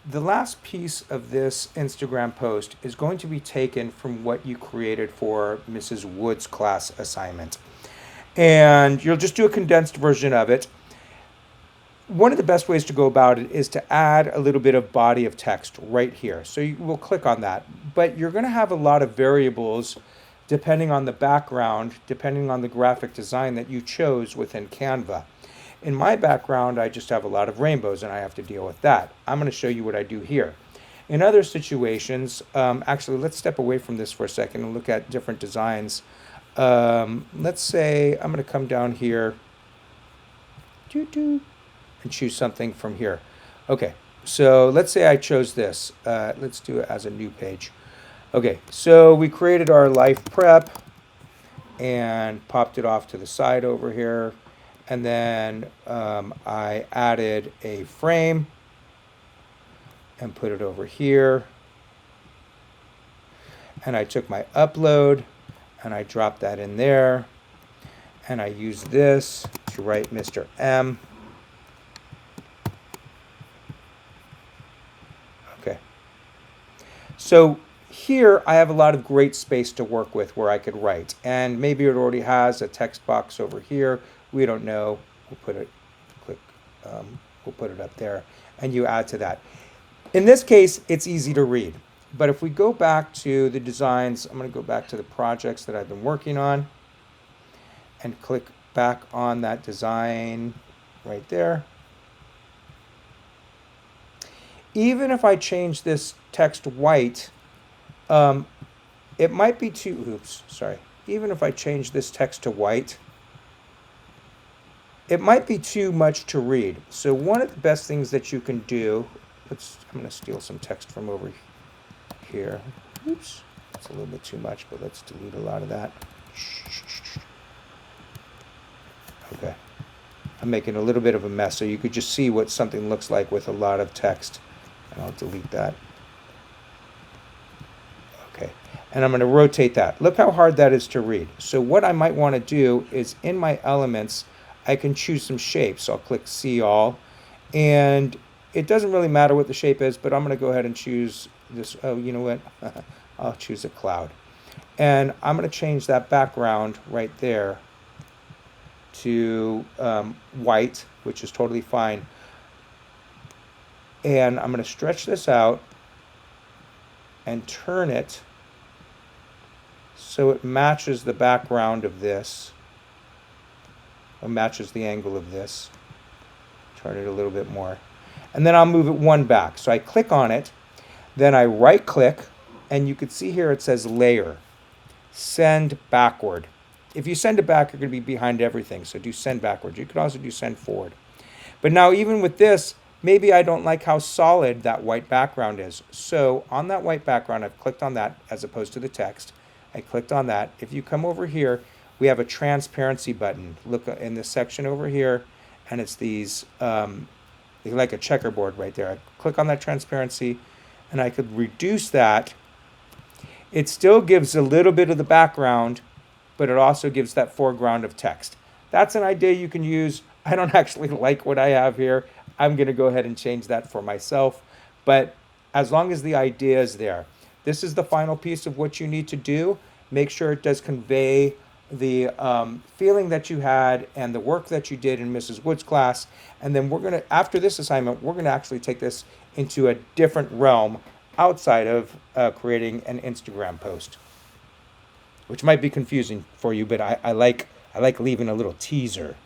the last piece of this Instagram post is going to be taken from what you created for Mrs. Wood's class assignment. And you'll just do a condensed version of it. One of the best ways to go about it is to add a little bit of body of text right here. So you will click on that, but you're going to have a lot of variables depending on the background, depending on the graphic design that you chose within Canva. In my background, I just have a lot of rainbows and I have to deal with that. I'm going to show you what I do here. In other situations, actually, let's step away from this for a second and look at different designs. Let's say I'm going to come down here and choose something from here. Okay, so let's say I chose this. Let's do it as a new page. Okay, so we created our life prep and popped it off to the side over here. And then I added a frame and put it over here. And I took my upload and I dropped that in there. And I used this to write Mr. M. Okay. So here I have a lot of great space to work with where I could write. And maybe it already has a text box over here. We don't know. We'll put it, we'll put it up there. And you add to that. In this case, it's easy to read. But if we go back to the designs, I'm going to go back to the projects that I've been working on and click back on that design right there. Even if I change this text white, it might be too, even if I change this text to white, it might be too much to read. So one of the best things that you can do, I'm going to steal some text from over here. Oops, that's a little bit too much, but let's delete a lot of that. Okay, I'm making a little bit of a mess, so you could just see what something looks like with a lot of text. And I'll delete that. Okay, and I'm going to rotate that. Look how hard that is to read. So what I might want to do is in my elements, I can choose some shapes. I'll click See All, and it doesn't really matter what the shape is, but I'm going to go ahead and choose this. Oh, you know what? I'll choose a cloud. And I'm going to change that background right there to white, which is totally fine. And I'm going to stretch this out and turn it so it matches the background of this, or matches the angle of this. Turn it a little bit more. And then I'll move it one back. So I click on it, then I right click, and you can see here it says layer, send backward. If you send it back, you're going to be behind everything. So do send backward. You could also do send forward. But now even with this, maybe I don't like how solid that white background is. So on that white background, I've clicked on that as opposed to the text. I clicked on that. If you come over here, we have a transparency button. Look in this section over here, and it's these, like a checkerboard right there. I click on that transparency, and I could reduce that. It still gives a little bit of the background, but it also gives that foreground of text. That's an idea you can use. I don't actually like what I have here. I'm going to go ahead and change that for myself. But as long as the idea is there, this is the final piece of what you need to do. Make sure it does convey the feeling that you had and the work that you did in Mrs. Wood's class. And then we're going to, after this assignment, we're going to actually take this into a different realm outside of creating an Instagram post, which might be confusing for you, but I like leaving a little teaser.